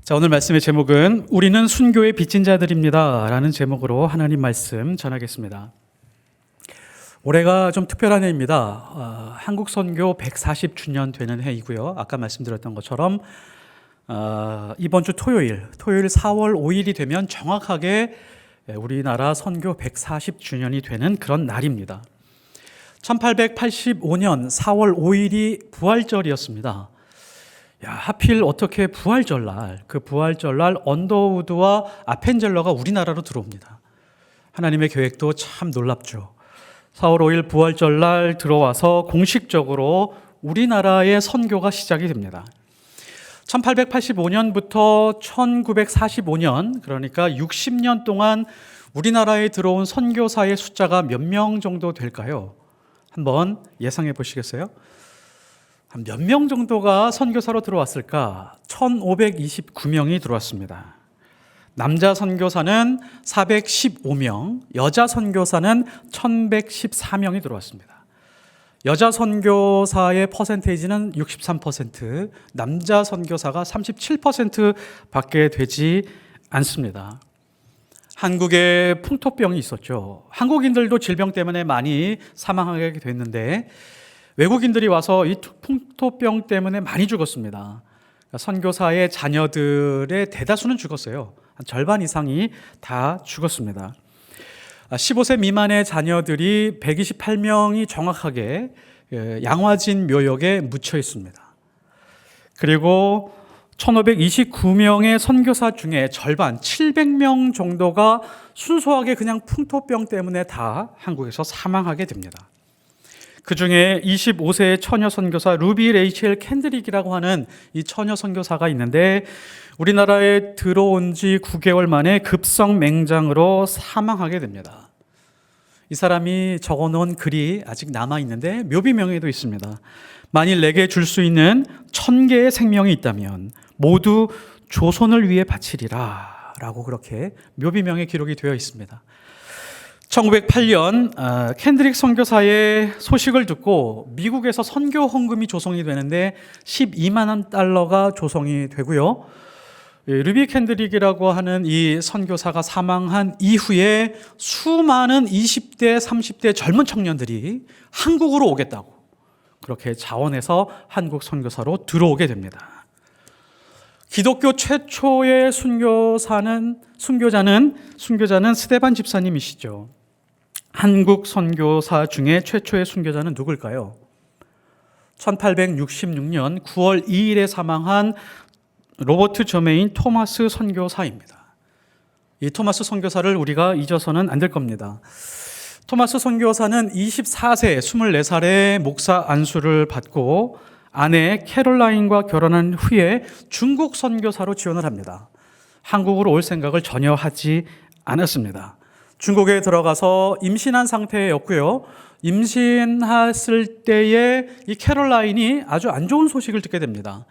자, 오늘 말씀의 제목은 우리는 순교의 빚진 자들입니다 라는 제목으로 하나님 말씀 전하겠습니다. 올해가 좀 특별한 해입니다. 한국 선교 140주년 되는 해이고요. 아까 말씀드렸던 것처럼 이번 주 토요일 4월 5일이 되면 정확하게 우리나라 선교 140주년이 되는 그런 날입니다. 1885년 4월 5일이 부활절이었습니다. 야, 하필 어떻게 부활절날, 그 부활절날 언더우드와 아펜젤러가 우리나라로 들어옵니다. 하나님의 계획도 참 놀랍죠. 4월 5일 부활절날 들어와서 공식적으로 우리나라의 선교가 시작이 됩니다. 1885년부터 1945년, 그러니까 60년 동안 우리나라에 들어온 선교사의 숫자가 몇 명 정도 될까요? 한번 예상해 보시겠어요? 몇 명 정도가 선교사로 들어왔을까? 1529명이 들어왔습니다. 남자 선교사는 415명, 여자 선교사는 1114명이 들어왔습니다. 여자 선교사의 퍼센테이지는 63%, 남자 선교사가 37%밖에 되지 않습니다. 한국에 풍토병이 있었죠. 한국인들도 질병 때문에 많이 사망하게 됐는데 외국인들이 와서 이 풍토병 때문에 많이 죽었습니다. 선교사의 자녀들의 대다수는 죽었어요. 한 절반 이상이 다 죽었습니다. 15세 미만의 자녀들이 128명이 정확하게 양화진 묘역에 묻혀 있습니다. 그리고 1529명의 선교사 중에 절반 700명 정도가 순수하게 그냥 풍토병 때문에 다 한국에서 사망하게 됩니다. 그 중에 25세의 처녀 선교사 루비 레이첼 캔드릭이라고 하는 이 처녀 선교사가 있는데 우리나라에 들어온 지 9개월 만에 급성 맹장으로 사망하게 됩니다. 이 사람이 적어놓은 글이 아직 남아있는데 묘비명에도 있습니다. 만일 내게 줄 수 있는 1000개의 생명이 있다면 모두 조선을 위해 바치리라 라고 그렇게 묘비명에 기록이 되어 있습니다. 1908년 캔드릭 선교사의 소식을 듣고 미국에서 선교 헌금이 조성이 되는데 12만 달러가 조성이 되고요. 루비 캔드릭이라고 하는 이 선교사가 사망한 이후에 수많은 20대, 30대 젊은 청년들이 한국으로 오겠다고 그렇게 자원해서 한국 선교사로 들어오게 됩니다. 기독교 최초의 순교자는 스데반 집사님이시죠. 한국 선교사 중에 최초의 순교자는 누굴까요? 1866년 9월 2일에 사망한 로버트 저메인 토마스 선교사입니다. 이 토마스 선교사를 우리가 잊어서는 안 될 겁니다. 토마스 선교사는 24세, 24살에 목사 안수를 받고 아내 캐롤라인과 결혼한 후에 중국 선교사로 지원을 합니다. 한국으로 올 생각을 전혀 하지 않았습니다. 중국에 들어가서 임신한 상태였고요. 임신했을 때에 이 캐롤라인이 아주 안 좋은 소식을 듣게 됩니다.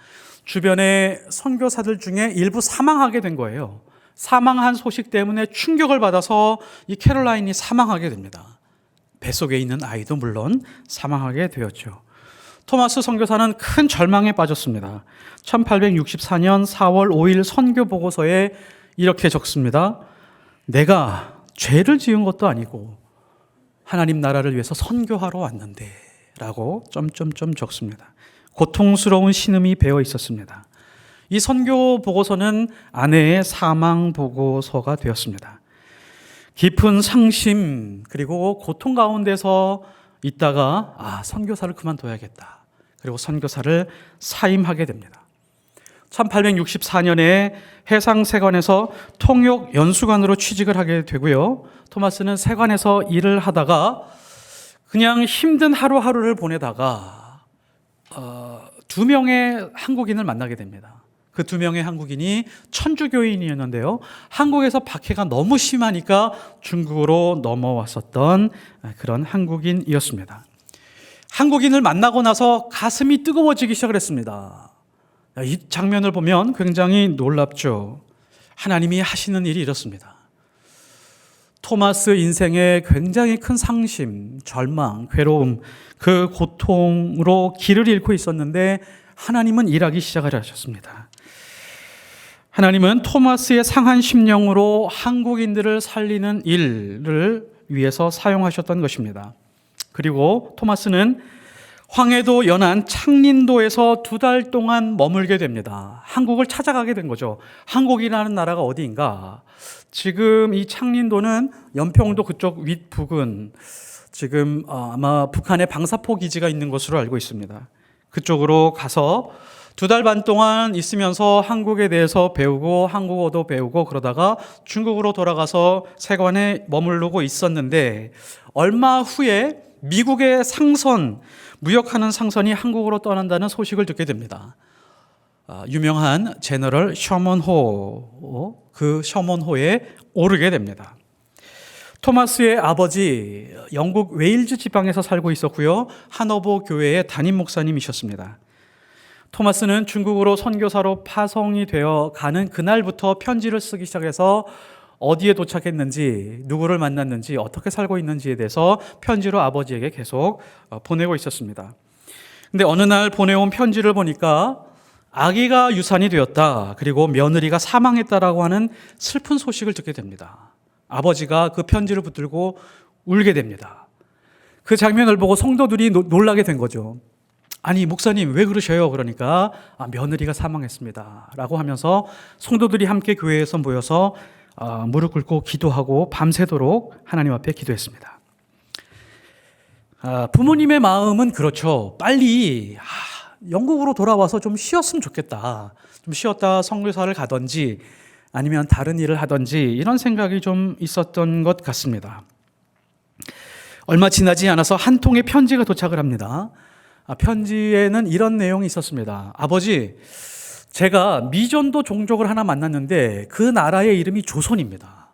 주변의 선교사들 중에 일부 사망하게 된 거예요. 사망한 소식 때문에 충격을 받아서 이 캐롤라인이 사망하게 됩니다. 뱃속에 있는 아이도 물론 사망하게 되었죠. 토마스 선교사는 큰 절망에 빠졌습니다. 1864년 4월 5일 선교 보고서에 이렇게 적습니다. 내가 죄를 지은 것도 아니고 하나님 나라를 위해서 선교하러 왔는데 라고 적습니다. 고통스러운 신음이 배어 있었습니다. 이 선교 보고서는 아내의 사망 보고서가 되었습니다. 깊은 상심 그리고 고통 가운데서 있다가 선교사를 그만둬야겠다. 그리고 선교사를 사임하게 됩니다. 1864년에 해상세관에서 통역연수관으로 취직을 하게 되고요. 토마스는 세관에서 일을 하다가 그냥 힘든 하루하루를 보내다가 2명의 한국인을 만나게 됩니다. 그 2명의 한국인이 천주교인이었는데요. 한국에서 박해가 너무 심하니까 중국으로 넘어왔었던 그런 한국인이었습니다. 한국인을 만나고 나서 가슴이 뜨거워지기 시작을 했습니다. 이 장면을 보면 굉장히 놀랍죠. 하나님이 하시는 일이 이렇습니다. 토마스 인생에 굉장히 큰 상심, 절망, 괴로움, 그 고통으로 길을 잃고 있었는데 하나님은 일하기 시작을 하셨습니다. 하나님은 토마스의 상한 심령으로 한국인들을 살리는 일을 위해서 사용하셨던 것입니다. 그리고 토마스는 황해도 연안 창린도에서 2달 동안 머물게 됩니다. 한국을 찾아가게 된 거죠. 한국이라는 나라가 어디인가? 지금 이 창린도는 연평도 그쪽 윗부근, 지금 아마 북한의 방사포 기지가 있는 것으로 알고 있습니다. 그쪽으로 가서 2달 반 동안 있으면서 한국에 대해서 배우고 한국어도 배우고 그러다가 중국으로 돌아가서 세관에 머무르고 있었는데, 얼마 후에 미국의 상선, 무역하는 상선이 한국으로 떠난다는 소식을 듣게 됩니다. 유명한 제너럴 셔먼호, 그 셔먼호에 오르게 됩니다. 토마스의 아버지 영국 웨일즈 지방에서 살고 있었고요. 하너버 교회의 담임 목사님이셨습니다. 토마스는 중국으로 선교사로 파송이 되어 가는 그날부터 편지를 쓰기 시작해서 어디에 도착했는지, 누구를 만났는지, 어떻게 살고 있는지에 대해서 편지로 아버지에게 계속 보내고 있었습니다. 근데 어느 날 보내온 편지를 보니까 아기가 유산이 되었다, 그리고 며느리가 사망했다라고 하는 슬픈 소식을 듣게 됩니다. 아버지가 그 편지를 붙들고 울게 됩니다. 그 장면을 보고 성도들이 놀라게 된 거죠. 아니, 목사님 왜 그러셔요? 그러니까 며느리가 사망했습니다 라고 하면서 성도들이 함께 교회에서 모여서 무릎 꿇고 기도하고 밤새도록 하나님 앞에 기도했습니다. 부모님의 마음은 그렇죠. 빨리 영국으로 돌아와서 좀 쉬었으면 좋겠다. 좀 쉬었다 선교사를 가든지 아니면 다른 일을 하든지 이런 생각이 좀 있었던 것 같습니다. 얼마 지나지 않아서 한 통의 편지가 도착을 합니다. 편지에는 이런 내용이 있었습니다. 아버지, 제가 미전도 종족을 하나 만났는데 그 나라의 이름이 조선입니다.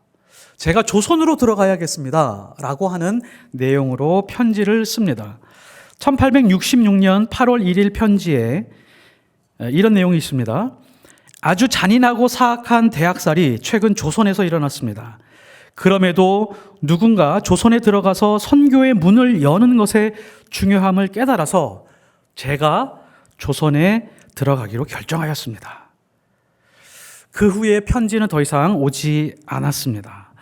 제가 조선으로 들어가야겠습니다 라고 하는 내용으로 편지를 씁니다. 1866년 8월 1일 편지에 이런 내용이 있습니다. 아주 잔인하고 사악한 대학살이 최근 조선에서 일어났습니다. 그럼에도 누군가 조선에 들어가서 선교의 문을 여는 것의 중요함을 깨달아서 제가 조선에 들어가기로 결정하였습니다. 그 후에 편지는 더 이상 오지 않았습니다.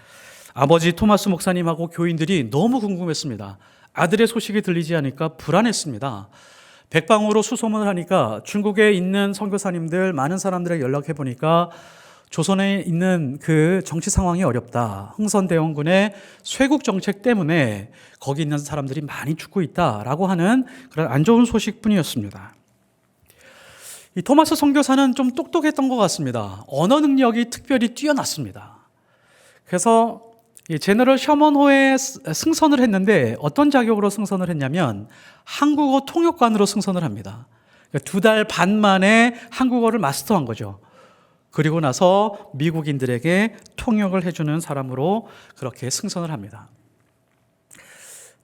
아버지 토마스 목사님하고 교인들이 너무 궁금했습니다. 아들의 소식이 들리지 않으니까 불안했습니다. 백방으로 수소문을 하니까 중국에 있는 선교사님들 많은 사람들에게 연락해 보니까 조선에 있는 그 정치 상황이 어렵다. 흥선대원군의 쇄국 정책 때문에 거기 있는 사람들이 많이 죽고 있다라고 하는 그런 안 좋은 소식뿐이었습니다. 이 토마스 선교사는 좀 똑똑했던 것 같습니다. 언어 능력이 특별히 뛰어났습니다. 그래서 이 제너럴 셔먼호에 승선을 했는데 어떤 자격으로 승선을 했냐면 한국어 통역관으로 승선을 합니다. 그러니까 2달 반 만에 한국어를 마스터한 거죠. 그리고 나서 미국인들에게 통역을 해주는 사람으로 그렇게 승선을 합니다.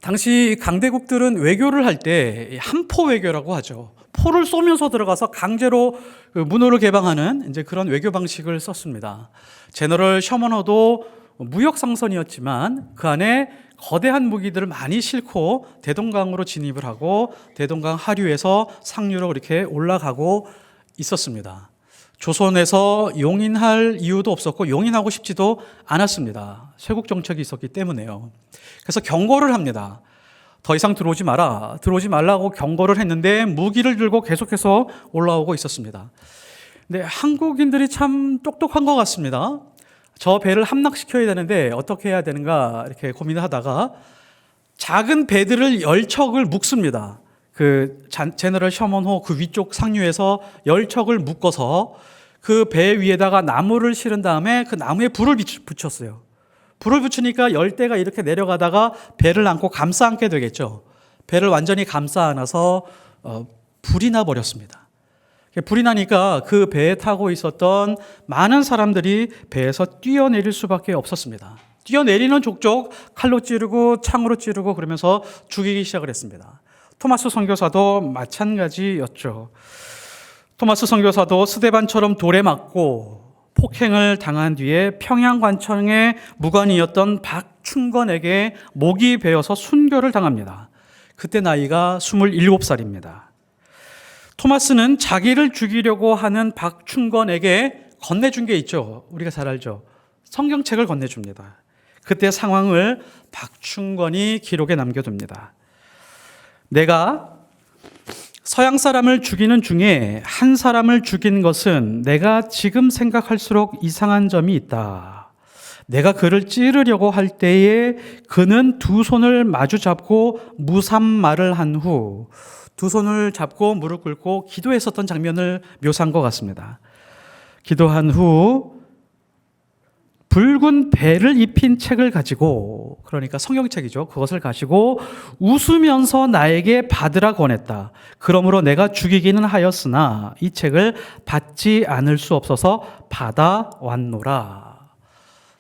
당시 강대국들은 외교를 할 때 한포 외교라고 하죠. 포를 쏘면서 들어가서 강제로 문호를 개방하는 이제 그런 외교 방식을 썼습니다. 제너럴 셔먼호도 무역 상선이었지만 그 안에 거대한 무기들을 많이 싣고 대동강으로 진입을 하고 대동강 하류에서 상류로 이렇게 올라가고 있었습니다. 조선에서 용인할 이유도 없었고 용인하고 싶지도 않았습니다. 쇄국 정책이 있었기 때문에요. 그래서 경고를 합니다. 더 이상 들어오지 마라. 들어오지 말라고 경고를 했는데 무기를 들고 계속해서 올라오고 있었습니다. 근데 한국인들이 참 똑똑한 것 같습니다. 저 배를 함락시켜야 되는데 어떻게 해야 되는가 이렇게 고민을 하다가 작은 배들을 10척을 묶습니다. 그 제너럴 셔먼호 그 위쪽 상류에서 10척을 묶어서 그 배 위에다가 나무를 실은 다음에 그 나무에 불을 붙였어요. 불을 붙이니까 열대가 이렇게 내려가다가 배를 안고 감싸 안게 되겠죠. 배를 완전히 감싸 안아서 불이 나 버렸습니다. 불이 나니까 그 배에 타고 있었던 많은 사람들이 배에서 뛰어내릴 수밖에 없었습니다. 뛰어내리는 족족 칼로 찌르고 창으로 찌르고 그러면서 죽이기 시작을 했습니다. 토마스 선교사도 마찬가지였죠. 토마스 선교사도 스데반처럼 돌에 맞고 폭행을 당한 뒤에 평양관청의 무관이었던 박충건에게 목이 베어서 순교를 당합니다. 그때 나이가 27살입니다. 토마스는 자기를 죽이려고 하는 박충건에게 건네준 게 있죠. 우리가 잘 알죠. 성경책을 건네줍니다. 그때 상황을 박충건이 기록에 남겨둡니다. 내가 서양 사람을 죽이는 중에 한 사람을 죽인 것은 내가 지금 생각할수록 이상한 점이 있다. 내가 그를 찌르려고 할 때에 그는 두 손을 마주 잡고 무삼말을 한 후 두 손을 잡고 무릎 꿇고 기도했었던 장면을 묘사한 것 같습니다. 기도한 후 붉은 배를 입힌 책을 가지고, 그러니까 성경책이죠. 그것을 가지고 웃으면서 나에게 받으라 권했다. 그러므로 내가 죽이기는 하였으나 이 책을 받지 않을 수 없어서 받아왔노라.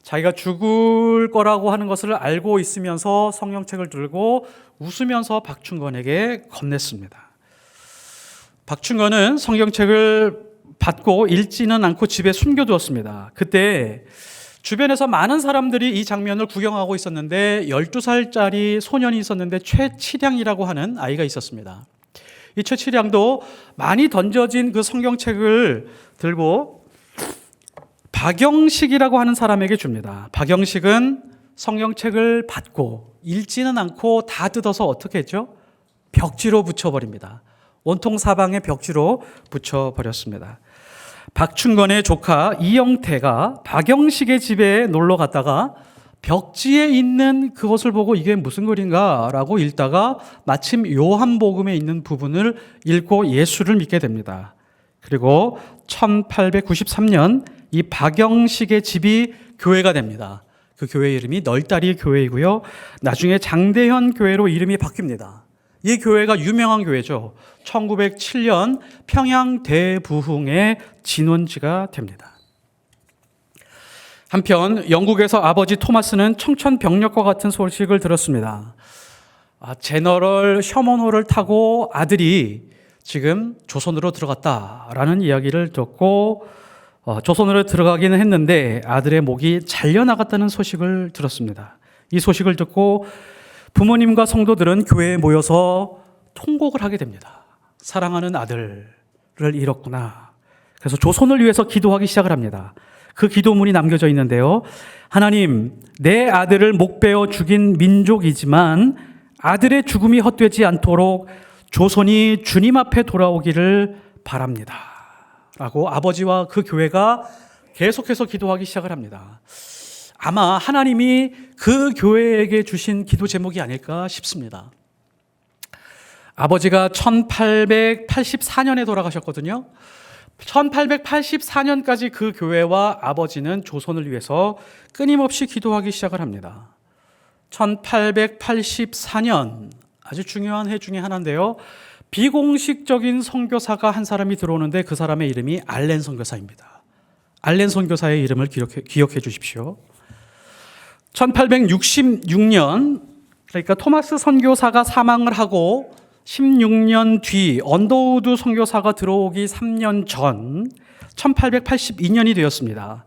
자기가 죽을 거라고 하는 것을 알고 있으면서 성경책을 들고 웃으면서 박충건에게 건넸습니다. 박충건은 성경책을 받고 읽지는 않고 집에 숨겨두었습니다. 그때 주변에서 많은 사람들이 이 장면을 구경하고 있었는데 12살짜리 소년이 있었는데 최치량이라고 하는 아이가 있었습니다. 이 최치량도 많이 던져진 그 성경책을 들고 박영식이라고 하는 사람에게 줍니다. 박영식은 성경책을 받고 읽지는 않고 다 뜯어서 어떻게 했죠? 벽지로 붙여버립니다. 온통 사방에 벽지로 붙여버렸습니다. 박충건의 조카 이영태가 박영식의 집에 놀러 갔다가 벽지에 있는 그것을 보고 이게 무슨 글인가 라고 읽다가 마침 요한복음에 있는 부분을 읽고 예수를 믿게 됩니다. 그리고 1893년 이 박영식의 집이 교회가 됩니다. 그 교회 이름이 널다리 교회이고요. 나중에 장대현 교회로 이름이 바뀝니다. 이 교회가 유명한 교회죠. 1907년 평양 대부흥의 진원지가 됩니다. 한편 영국에서 아버지 토마스는 청천벽력과 같은 소식을 들었습니다. 제너럴 셔먼호를 타고 아들이 지금 조선으로 들어갔다라는 이야기를 듣고 조선으로 들어가기는 했는데 아들의 목이 잘려나갔다는 소식을 들었습니다. 이 소식을 듣고 부모님과 성도들은 교회에 모여서 통곡을 하게 됩니다. 사랑하는 아들을 잃었구나. 그래서 조선을 위해서 기도하기 시작을 합니다. 그 기도문이 남겨져 있는데요. 하나님, 내 아들을 목베어 죽인 민족이지만 아들의 죽음이 헛되지 않도록 조선이 주님 앞에 돌아오기를 바랍니다. 라고 아버지와 그 교회가 계속해서 기도하기 시작을 합니다. 아마 하나님이 그 교회에게 주신 기도 제목이 아닐까 싶습니다. 아버지가 1884년에 돌아가셨거든요. 1884년까지 그 교회와 아버지는 조선을 위해서 끊임없이 기도하기 시작을 합니다. 1884년 아주 중요한 해 중에 하나인데요. 비공식적인 선교사가 한 사람이 들어오는데 그 사람의 이름이 알렌 선교사입니다. 알렌 선교사의 이름을 기억해 주십시오. 1866년, 그러니까 토마스 선교사가 사망을 하고 16년 뒤 언더우드 선교사가 들어오기 3년 전 1882년이 되었습니다.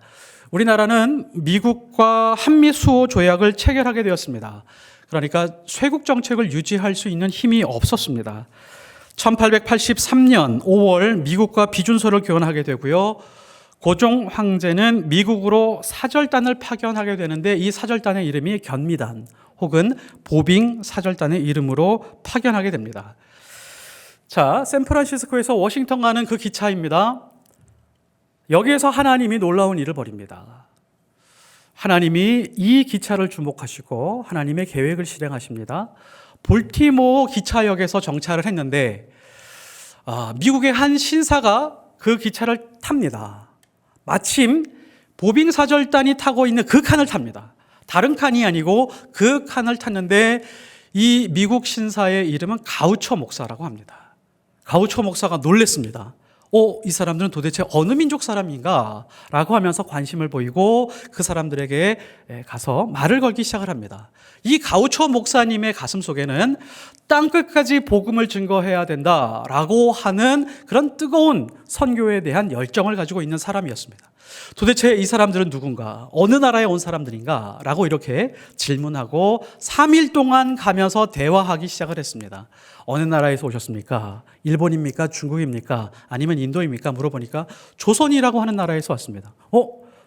우리나라는 미국과 한미수호 조약을 체결하게 되었습니다. 그러니까 쇄국 정책을 유지할 수 있는 힘이 없었습니다. 1883년 5월 미국과 비준서를 교환하게 되고요. 고종 황제는 미국으로 사절단을 파견하게 되는데 이 사절단의 이름이 견미단 혹은 보빙 사절단의 이름으로 파견하게 됩니다. 자, 샌프란시스코에서 워싱턴 가는 그 기차입니다. 여기에서 하나님이 놀라운 일을 벌입니다. 하나님이 이 기차를 주목하시고 하나님의 계획을 실행하십니다. 볼티모어 기차역에서 정차를 했는데 미국의 한 신사가 그 기차를 탑니다. 마침 보빙 사절단이 타고 있는 그 칸을 탑니다. 다른 칸이 아니고 그 칸을 탔는데 이 미국 신사의 이름은 가우처 목사라고 합니다. 가우처 목사가 놀랬습니다. 이 사람들은 도대체 어느 민족 사람인가? 라고 하면서 관심을 보이고 그 사람들에게 가서 말을 걸기 시작을 합니다. 이 가우처 목사님의 가슴 속에는 땅끝까지 복음을 증거해야 된다라고 하는 그런 뜨거운 선교에 대한 열정을 가지고 있는 사람이었습니다. 도대체 이 사람들은 누군가? 어느 나라에 온 사람들인가? 라고 이렇게 질문하고 3일 동안 가면서 대화하기 시작을 했습니다. 어느 나라에서 오셨습니까? 일본입니까? 중국입니까? 아니면 인도입니까? 물어보니까 조선이라고 하는 나라에서 왔습니다.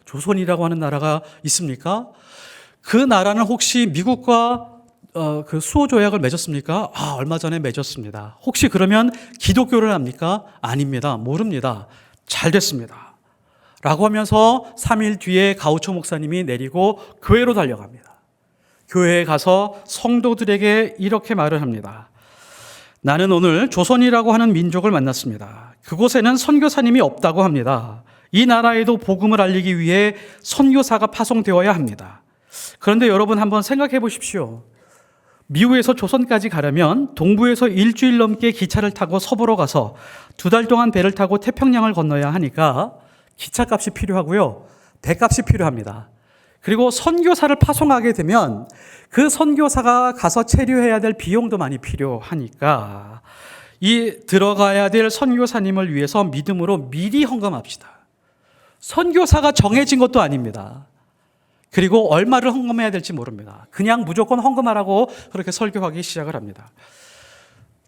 조선이라고 하는 나라가 있습니까? 그 나라는 혹시 미국과 그 수호 조약을 맺었습니까? 얼마 전에 맺었습니다. 혹시 그러면 기독교를 합니까? 아닙니다. 모릅니다. 잘 됐습니다. 라고 하면서 3일 뒤에 가우초 목사님이 내리고 교회로 달려갑니다. 교회에 가서 성도들에게 이렇게 말을 합니다. 나는 오늘 조선이라고 하는 민족을 만났습니다. 그곳에는 선교사님이 없다고 합니다. 이 나라에도 복음을 알리기 위해 선교사가 파송되어야 합니다. 그런데 여러분 한번 생각해 보십시오. 미국에서 조선까지 가려면 동부에서 일주일 넘게 기차를 타고 서부로 가서 2달 동안 배를 타고 태평양을 건너야 하니까 기차값이 필요하고요. 배값이 필요합니다. 그리고 선교사를 파송하게 되면 그 선교사가 가서 체류해야 될 비용도 많이 필요하니까 이 들어가야 될 선교사님을 위해서 믿음으로 미리 헌금합시다. 선교사가 정해진 것도 아닙니다. 그리고 얼마를 헌금해야 될지 모릅니다. 그냥 무조건 헌금하라고 그렇게 설교하기 시작을 합니다.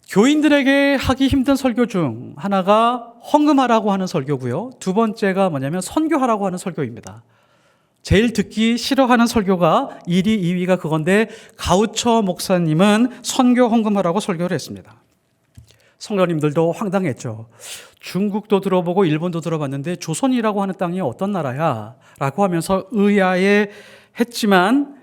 교인들에게 하기 힘든 설교 중 하나가 헌금하라고 하는 설교고요. 두 번째가 뭐냐면 선교하라고 하는 설교입니다. 제일 듣기 싫어하는 설교가 1위, 2위가 그건데 가우처 목사님은 선교 헌금하라고 설교를 했습니다. 성도님들도 황당했죠. 중국도 들어보고 일본도 들어봤는데 조선이라고 하는 땅이 어떤 나라야? 라고 하면서 의아해 했지만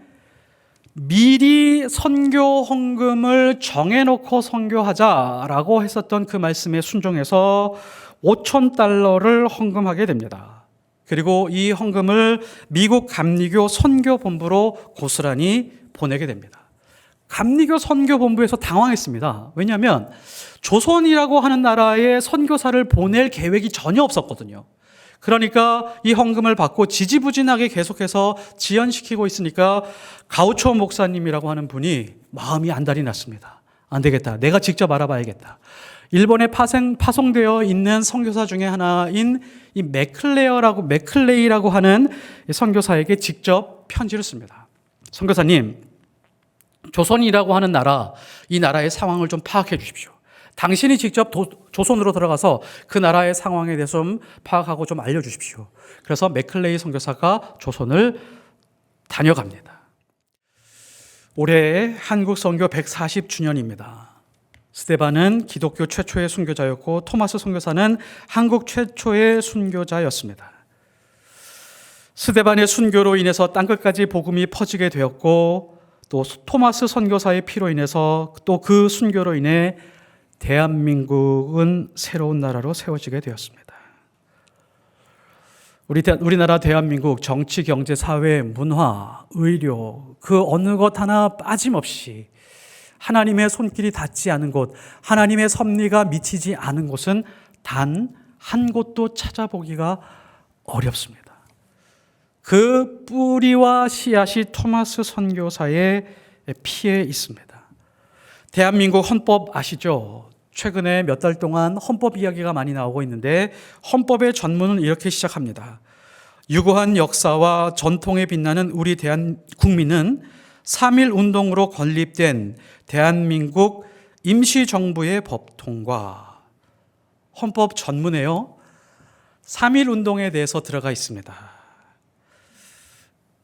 미리 선교 헌금을 정해놓고 선교하자라고 했었던 그 말씀에 순종해서 $5,000를 헌금하게 됩니다. 그리고 이 헌금을 미국 감리교 선교본부로 고스란히 보내게 됩니다. 감리교 선교본부에서 당황했습니다. 왜냐하면 조선이라고 하는 나라에 선교사를 보낼 계획이 전혀 없었거든요. 그러니까 이 헌금을 받고 지지부진하게 계속해서 지연시키고 있으니까 가우초 목사님이라고 하는 분이 마음이 안달이 났습니다. 안 되겠다. 내가 직접 알아봐야겠다. 일본에 파송되어 있는 선교사 중에 하나인 이 맥클레이라고 하는 선교사에게 직접 편지를 씁니다. 선교사님, 조선이라고 하는 나라, 이 나라의 상황을 좀 파악해 주십시오. 당신이 직접 조선으로 들어가서 그 나라의 상황에 대해서 좀 파악하고 좀 알려주십시오. 그래서 맥클레이 선교사가 조선을 다녀갑니다. 올해 한국 선교 140주년입니다. 스데반은 기독교 최초의 순교자였고 토마스 선교사는 한국 최초의 순교자였습니다. 스데반의 순교로 인해서 땅끝까지 복음이 퍼지게 되었고 또 토마스 선교사의 피로 인해서 또 그 순교로 인해 대한민국은 새로운 나라로 세워지게 되었습니다. 우리나라 대한민국 정치, 경제, 사회, 문화, 의료 그 어느 것 하나 빠짐없이 하나님의 손길이 닿지 않은 곳, 하나님의 섭리가 미치지 않은 곳은 단 한 곳도 찾아보기가 어렵습니다. 그 뿌리와 씨앗이 토마스 선교사의 피에 있습니다. 대한민국 헌법 아시죠? 최근에 몇 달 동안 헌법 이야기가 많이 나오고 있는데 헌법의 전문은 이렇게 시작합니다. 유구한 역사와 전통에 빛나는 우리 국민은 3.1 운동으로 건립된 대한민국 임시정부의 법통과 헌법 전문에요. 3.1 운동에 대해서 들어가 있습니다.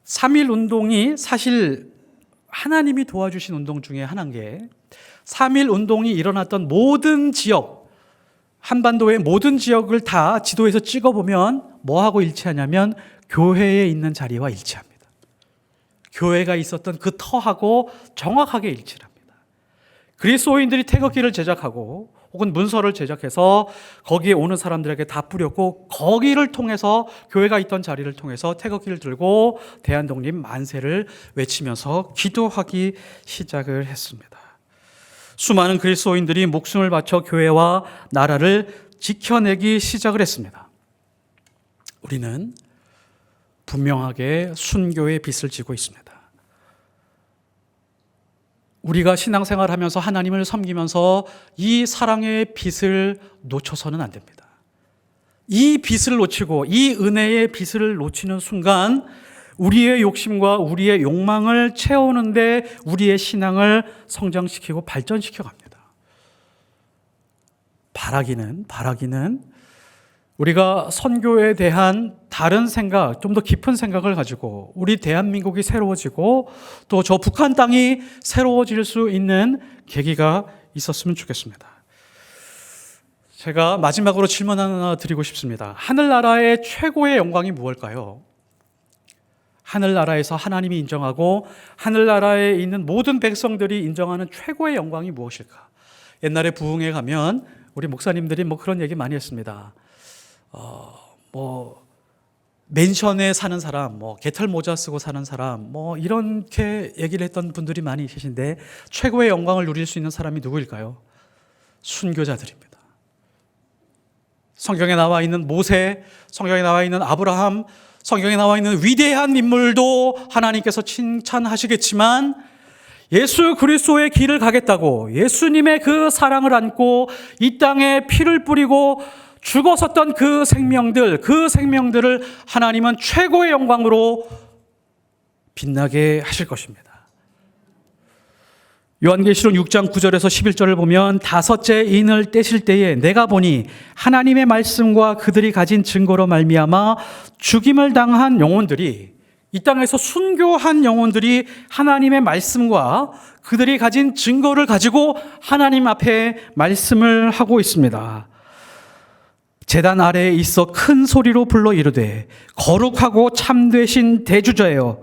3.1 운동이 사실 하나님이 도와주신 운동 중에 하나인 게 3.1 운동이 일어났던 모든 지역, 한반도의 모든 지역을 다 지도에서 찍어보면 뭐하고 일치하냐면 교회에 있는 자리와 일치합니다. 교회가 있었던 그 터하고 정확하게 일치를 합니다. 그리스도인들이 태극기를 제작하고 혹은 문서를 제작해서 거기에 오는 사람들에게 다 뿌렸고 거기를 통해서 교회가 있던 자리를 통해서 태극기를 들고 대한독립 만세를 외치면서 기도하기 시작을 했습니다. 수많은 그리스도인들이 목숨을 바쳐 교회와 나라를 지켜내기 시작을 했습니다. 우리는 분명하게 순교의 빛을 지고 있습니다. 우리가 신앙생활하면서 하나님을 섬기면서 이 사랑의 빛을 놓쳐서는 안 됩니다. 이 빛을 놓치고 이 은혜의 빛을 놓치는 순간 우리의 욕심과 우리의 욕망을 채우는데 우리의 신앙을 성장시키고 발전시켜 갑니다. 바라기는 우리가 선교에 대한 다른 생각, 좀 더 깊은 생각을 가지고 우리 대한민국이 새로워지고 또 저 북한 땅이 새로워질 수 있는 계기가 있었으면 좋겠습니다. 제가 마지막으로 질문 하나 드리고 싶습니다. 하늘나라의 최고의 영광이 무엇일까요? 하늘나라에서 하나님이 인정하고 하늘나라에 있는 모든 백성들이 인정하는 최고의 영광이 무엇일까? 옛날에 부흥회 가면 우리 목사님들이 그런 얘기 많이 했습니다. 맨션에 사는 사람, 개털 모자 쓰고 사는 사람, 이렇게 얘기를 했던 분들이 많이 계신데 최고의 영광을 누릴 수 있는 사람이 누구일까요? 순교자들입니다. 성경에 나와 있는 모세, 성경에 나와 있는 아브라함, 성경에 나와 있는 위대한 인물도 하나님께서 칭찬하시겠지만 예수 그리스도의 길을 가겠다고 예수님의 그 사랑을 안고 이 땅에 피를 뿌리고 죽어섰던 그 생명들을 하나님은 최고의 영광으로 빛나게 하실 것입니다. 요한계시록 6장 9절에서 11절을 보면 다섯째 인을 떼실 때에 내가 보니 하나님의 말씀과 그들이 가진 증거로 말미암아 죽임을 당한 영혼들이 이 땅에서 순교한 영혼들이 하나님의 말씀과 그들이 가진 증거를 가지고 하나님 앞에 말씀을 하고 있습니다. 제단 아래에 있어 큰 소리로 불러 이르되 거룩하고 참되신 대주자여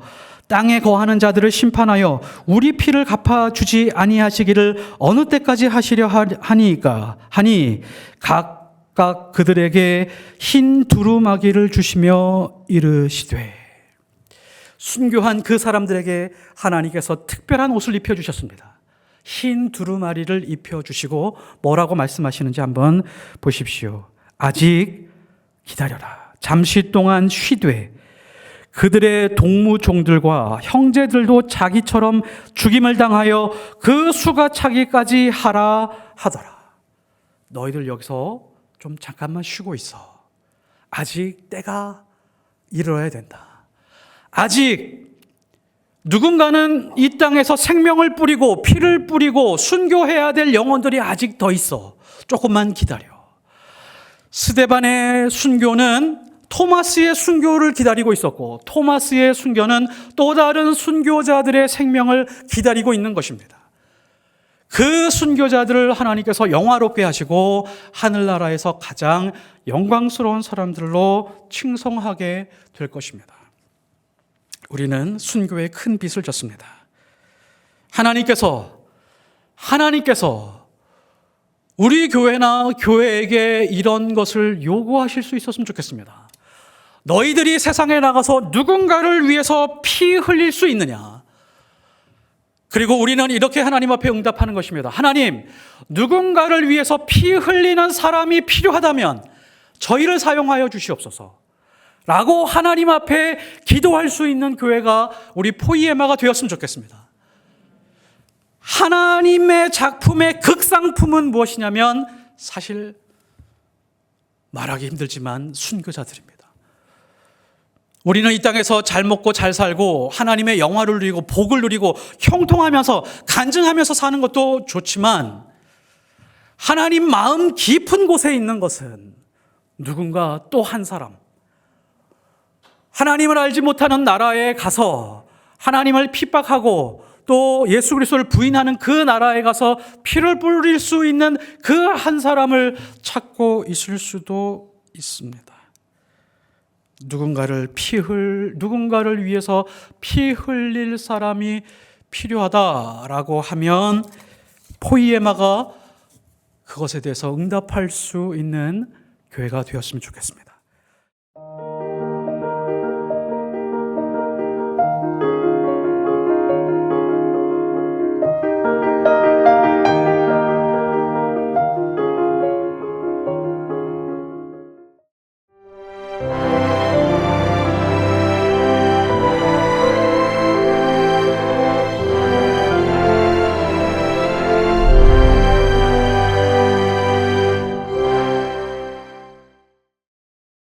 땅에 거하는 자들을 심판하여 우리 피를 갚아주지 아니하시기를 어느 때까지 하시려 하니 각각 그들에게 흰 두루마기를 주시며 이르시되 순교한 그 사람들에게 하나님께서 특별한 옷을 입혀주셨습니다. 흰 두루마리를 입혀주시고 뭐라고 말씀하시는지 한번 보십시오. 아직 기다려라. 잠시 동안 쉬되 그들의 동무종들과 형제들도 자기처럼 죽임을 당하여 그 수가 차기까지 하라 하더라. 너희들 여기서 좀 잠깐만 쉬고 있어. 아직 때가 이르러야 된다. 아직 누군가는 이 땅에서 생명을 뿌리고 피를 뿌리고 순교해야 될 영혼들이 아직 더 있어. 조금만 기다려. 스데반의 순교는 토마스의 순교를 기다리고 있었고 토마스의 순교는 또 다른 순교자들의 생명을 기다리고 있는 것입니다. 그 순교자들을 하나님께서 영화롭게 하시고 하늘나라에서 가장 영광스러운 사람들로 칭송하게 될 것입니다. 우리는 순교에 큰 빚을 졌습니다. 하나님께서 우리 교회나 교회에게 이런 것을 요구하실 수 있었으면 좋겠습니다. 너희들이 세상에 나가서 누군가를 위해서 피 흘릴 수 있느냐? 그리고 우리는 이렇게 하나님 앞에 응답하는 것입니다. 하나님, 누군가를 위해서 피 흘리는 사람이 필요하다면 저희를 사용하여 주시옵소서 라고 하나님 앞에 기도할 수 있는 교회가 우리 포이에마가 되었으면 좋겠습니다. 하나님의 작품의 극상품은 무엇이냐면 사실 말하기 힘들지만 순교자들입니다. 우리는 이 땅에서 잘 먹고 잘 살고 하나님의 영화를 누리고 복을 누리고 형통하면서 간증하면서 사는 것도 좋지만 하나님 마음 깊은 곳에 있는 것은 누군가 또 한 사람, 하나님을 알지 못하는 나라에 가서 하나님을 핍박하고 또 예수 그리스도를 부인하는 그 나라에 가서 피를 뿌릴 수 있는 그 한 사람을 찾고 있을 수도 있습니다. 누군가를 위해서 피 흘릴 사람이 필요하다라고 하면 포이에마가 그것에 대해서 응답할 수 있는 교회가 되었으면 좋겠습니다.